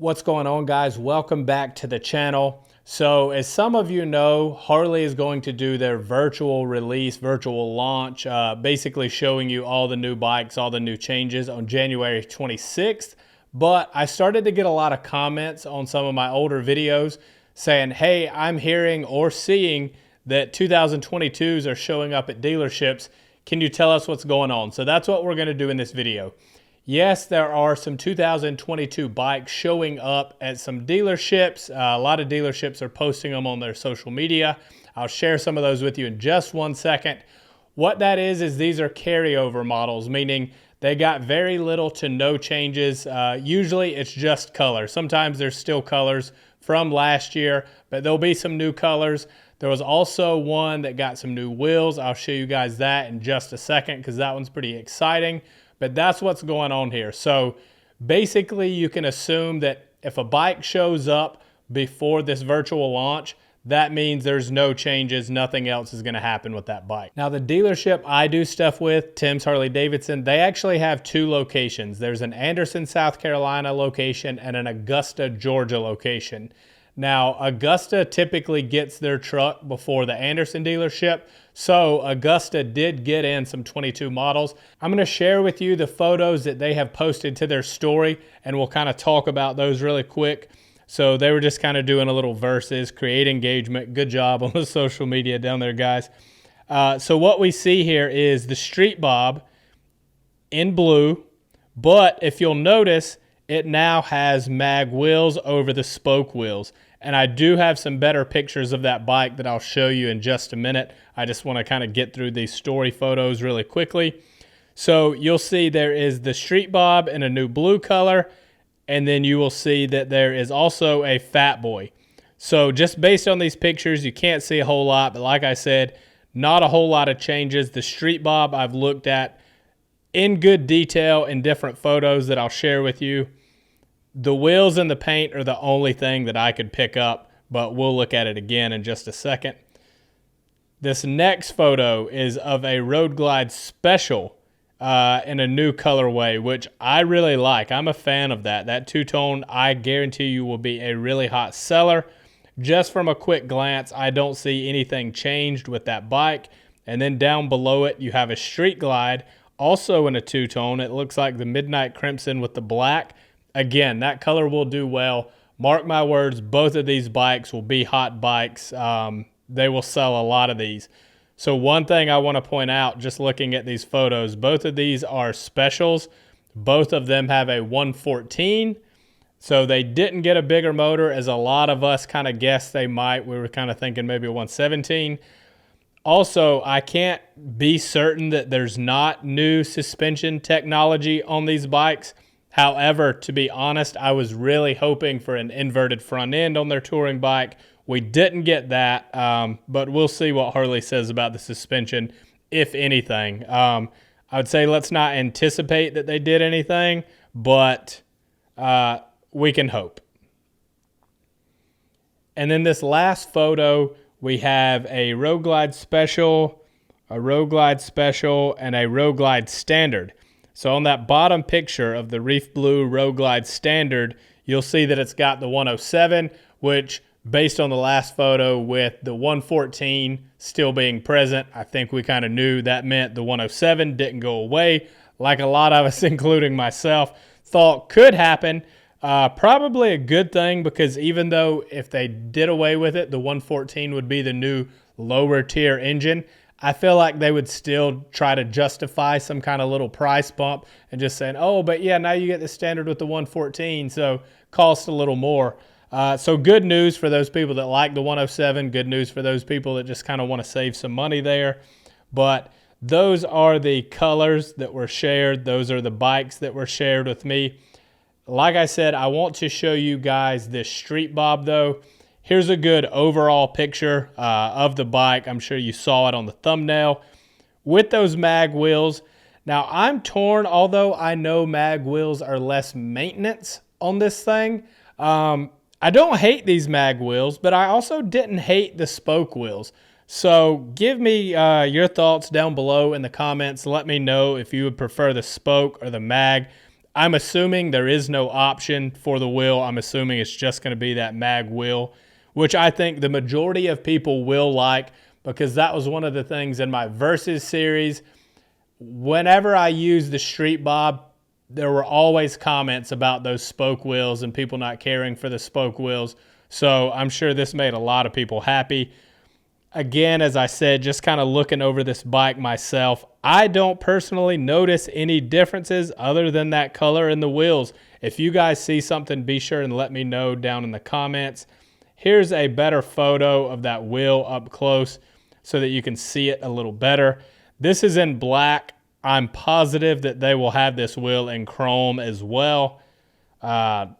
What's going on, guys? Welcome back to the channel. So as some of you know, Harley is going to do their virtual release, virtual launch, basically showing you all the new bikes, all the new changes on January 26th. But I started to get a lot of comments on some of my older videos saying, hey, I'm hearing or seeing that 2022s are showing up at dealerships. Can you tell us what's going on? So that's what we're going to do in this video. Yes, there are some 2022 bikes showing up at some dealerships. A lot of dealerships are posting them on their social media. I'll share some of those with you in just 1 second. What that is these are carryover models, meaning they got very little to no changes. Usually it's just color. Sometimes there's still colors from last year, but there'll be some new colors. There was also one that got some new wheels. I'll show you guys that in just a second because that one's pretty exciting. But that's what's going on here. So basically you can assume that if a bike shows up before this virtual launch, that means there's no changes, nothing else is gonna happen with that bike. Now the dealership I do stuff with, Timms Harley Davidson, they actually have two locations. There's an Anderson, South Carolina location and an Augusta, Georgia location. Now, Augusta typically gets their truck before the Anderson dealership, so Augusta did get in some 22 models. I'm going to share with you the photos that they have posted to their story, and we'll kind of talk about those really quick. So they were just kind of doing a little versus, create engagement. Good job on the social media down there, guys. So what we see here is the Street Bob in blue, but if you'll notice, it now has mag wheels over the spoke wheels. And I do have some better pictures of that bike that I'll show you in just a minute. I just want to kind of get through these story photos really quickly. So you'll see there is the Street Bob in a new blue color, and then you will see that there is also a Fat Boy. So just based on these pictures, you can't see a whole lot, but like I said, not a whole lot of changes. The Street Bob I've looked at in good detail in different photos that I'll share with you. The wheels and the paint are the only thing that I could pick up, but we'll look at it again in just a second. This next photo is of a Road Glide Special in a new colorway, which I really like. I'm a fan of that. That two-tone, I guarantee you, will be a really hot seller. Just from a quick glance, I don't see anything changed with that bike. And then down below it, you have a Street Glide, also in a two-tone. It looks like the Midnight Crimson with the black. Again, that color will do well. Mark my words, both of these bikes will be hot bikes. They will sell a lot of these. So one thing I want to point out, just looking at these photos, both of these are specials. Both of them have a 114. So they didn't get a bigger motor as a lot of us kind of guessed they might. We were kind of thinking maybe a 117. Also, I can't be certain that there's not new suspension technology on these bikes. However, to be honest, I was really hoping for an inverted front end on their touring bike. We didn't get that, but we'll see what Harley says about the suspension, if anything. I would say let's not anticipate that they did anything, but we can hope. And then this last photo, we have a Road Glide Special, a Road Glide Special, and a Road Glide Standard. So on that bottom picture of the Reef Blue Road Glide Standard, you'll see that it's got the 107, which based on the last photo with the 114 still being present, I think we kind of knew that meant the 107 didn't go away, like a lot of us, including myself, thought could happen. Probably a good thing, because even though if they did away with it, the 114 would be the new lower tier engine, I feel like they would still try to justify some kind of little price bump and just saying, oh, but yeah, now you get the standard with the 114, so cost a little more. So good news for those people that like the 107, good news for those people that just kind of want to save some money there. But those are the colors that were shared. Those are the bikes that were shared with me. Like I said, I want to show you guys this Street Bob though. Here's a good overall picture of the bike. I'm sure you saw it on the thumbnail with those mag wheels. Now I'm torn, although I know mag wheels are less maintenance on this thing. I don't hate these mag wheels, but I also didn't hate the spoke wheels. So give me your thoughts down below in the comments. Let me know if you would prefer the spoke or the mag. I'm assuming there is no option for the wheel. I'm assuming it's just going to be that mag wheel, which I think the majority of people will like, because that was one of the things in my Versus series. Whenever I used the Street Bob, there were always comments about those spoke wheels and people not caring for the spoke wheels. So I'm sure this made a lot of people happy. Again, as I said, just kind of looking over this bike myself, I don't personally notice any differences other than that color in the wheels. If you guys see something, be sure and let me know down in the comments. Here's a better photo of that wheel up close so that you can see it a little better. This is in black. I'm positive that they will have this wheel in chrome as well. Not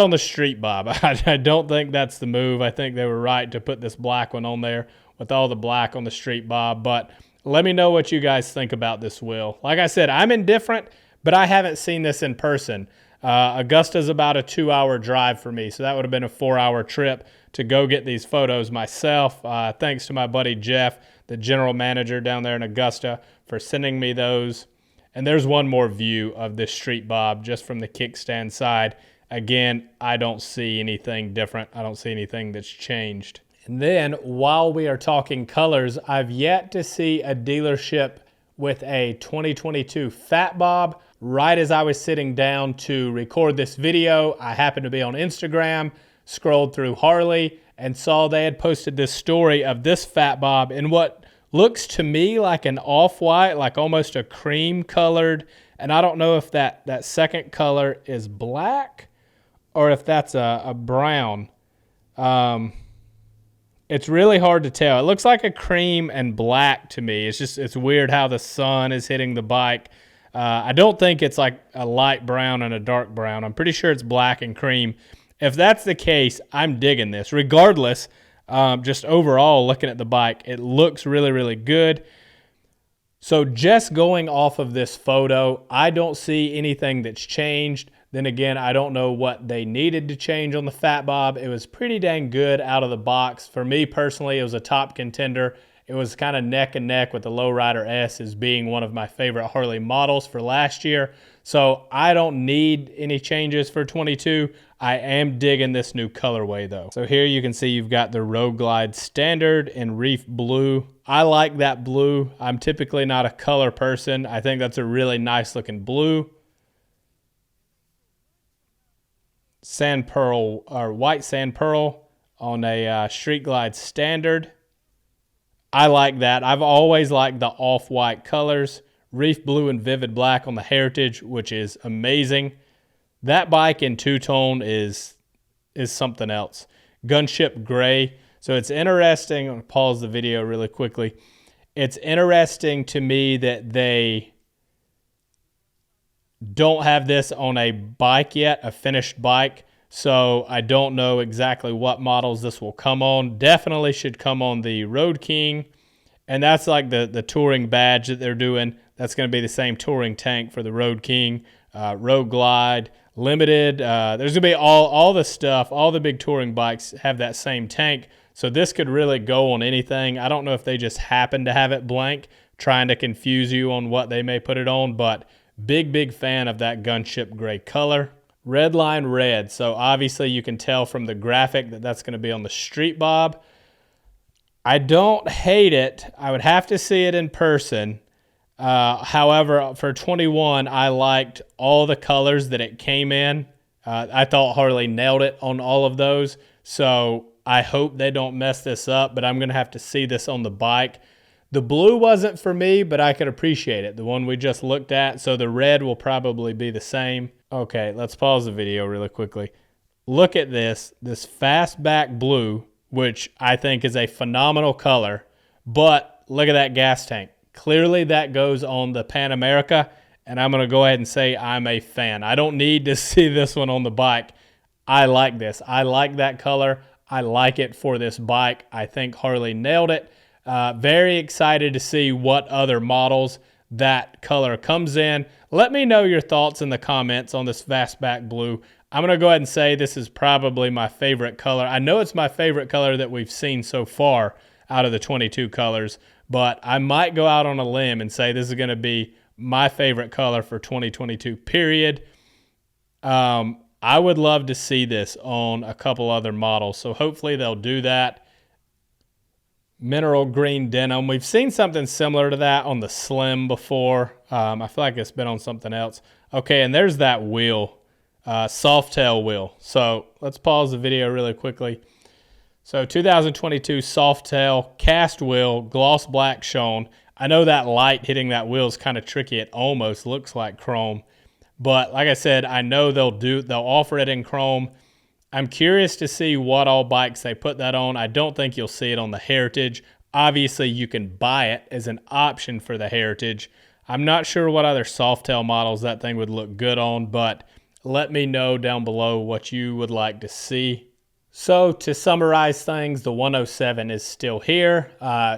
on the Street Bob. I don't think that's the move. I think they were right to put this black one on there with all the black on the Street Bob. But let me know what you guys think about this wheel. Like I said, I'm indifferent, but I haven't seen this in person. Augusta's about a 2-hour drive for me, so that would have been a 4-hour trip to go get these photos myself. Thanks to my buddy Jeff, the general manager down there in Augusta, for sending me those. And there's one more view of this Street Bob just from the kickstand side. Again, I don't see anything different. I don't see anything that's changed. And then while we are talking colors, I've yet to see a dealership with a 2022 Fat Bob. Right as I was sitting down to record this video, I happened to be on Instagram, scrolled through Harley, and saw they had posted this story of this Fat Bob in what looks to me like an off-white, like almost a cream colored, and I don't know if that second color is black or if that's a brown. It's really hard to tell. It looks like a cream and black to me. It's weird how the sun is hitting the bike. I don't think it's like a light brown and a dark brown. I'm pretty sure it's black and cream. If that's the case, I'm digging this. Regardless, just overall looking at the bike, it looks really, really good. So just going off of this photo, I don't see anything that's changed. Then again, I don't know what they needed to change on the Fat Bob. It was pretty dang good out of the box. For me personally, it was a top contender. It was kind of neck and neck with the Lowrider S as being one of my favorite Harley models for last year. So I don't need any changes for 22. I am digging this new colorway though. So here you can see you've got the Road Glide Standard in Reef Blue. I like that blue. I'm typically not a color person. I think that's a really nice looking blue. Sand Pearl or White Sand Pearl on a Street Glide Standard. I like that. I've always liked the off-white colors. Reef Blue and Vivid Black on the Heritage, which is amazing. That bike in two-tone is something else. Gunship Gray. So it's interesting. I'm going to pause the video really quickly. It's interesting to me that they don't have this on a bike yet, a finished bike. So I don't know exactly what models this will come on. Definitely should come on the Road King. And that's like the touring badge that they're doing. That's going to be the same touring tank for the Road King, Road Glide, Limited. There's going to be all the stuff. All the big touring bikes have that same tank. So this could really go on anything. I don't know if they just happen to have it blank, trying to confuse you on what they may put it on, but big fan of that Gunship Gray color. Redline Red. So obviously you can tell from the graphic that that's going to be on the Street Bob. I don't hate it. I would have to see it in person. However, for 21, I liked all the colors that it came in. I thought Harley nailed it on all of those. So I hope they don't mess this up, but I'm going to have to see this on the bike. The blue wasn't for me, but I could appreciate it. The one we just looked at. So the red will probably be the same. Okay, let's pause the video really quickly. Look at this Fastback Blue, which I think is a phenomenal color, but look at that gas tank. Clearly that goes on the Pan America, and I'm going to go ahead and say I'm a fan. I don't need to see this one on the bike. I like this. I like that color. I like it for this bike. I think Harley nailed it. Very excited to see what other models that color comes in. Let me know your thoughts in the comments on this Fastback Blue. I'm going to go ahead and say this is probably my favorite color. I know it's my favorite color that we've seen so far out of the 22 colors, but I might go out on a limb and say this is going to be my favorite color for 2022, period. I would love to see this on a couple other models, so hopefully they'll do that. Mineral green denim. We've seen something similar to that on the Slim before. I feel like it's been on something else. Okay, and there's that wheel, soft tail wheel. So let's pause the video really quickly. So 2022 soft tail cast wheel, gloss black shown. I know that light hitting that wheel is kind of tricky. It almost looks like chrome. But like I said, I know they'll offer it in chrome. I'm curious to see what all bikes they put that on. I don't think you'll see it on the Heritage. Obviously, you can buy it as an option for the Heritage. I'm not sure what other softail models that thing would look good on, but let me know down below what you would like to see. So to summarize things, the 107 is still here.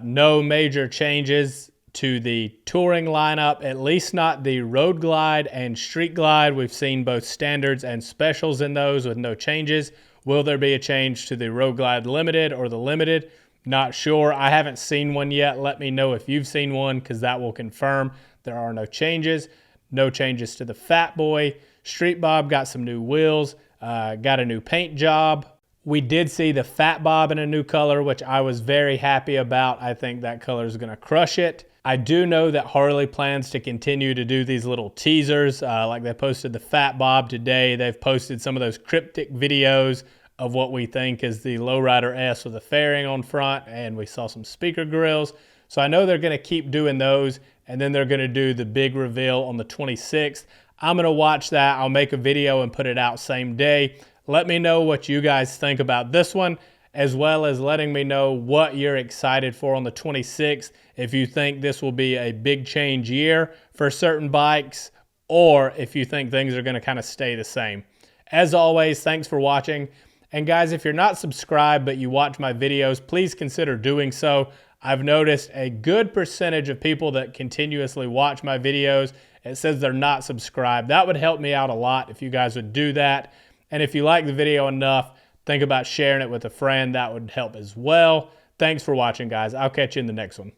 No major changes to the touring lineup, at least not the Road Glide and Street Glide. We've seen both standards and specials in those with no changes. Will there be a change to the Road Glide Limited or the Limited? Not sure. I haven't seen one yet. Let me know if you've seen one, because that will confirm there are no changes. No changes to the Fat Boy. Street Bob got some new wheels, got a new paint job. We did see the Fat Bob in a new color, which I was very happy about. I think that color is going to crush it. I do know that Harley plans to continue to do these little teasers, like they posted the Fat Bob today. They've posted some of those cryptic videos of what we think is the Lowrider S with a fairing on front, and we saw some speaker grills. So I know they're going to keep doing those, and then they're going to do the big reveal on the 26th. I'm going to watch that. I'll make a video and put it out same day. Let me know what you guys think about this one, as well as letting me know what you're excited for on the 26th. If you think this will be a big change year for certain bikes, or if you think things are going to kind of stay the same. As always, thanks for watching. And guys, if you're not subscribed but you watch my videos, please consider doing so. I've noticed a good percentage of people that continuously watch my videos, it says they're not subscribed. That would help me out a lot if you guys would do that. And if you like the video enough, think about sharing it with a friend. That would help as well. Thanks for watching, guys. I'll catch you in the next one.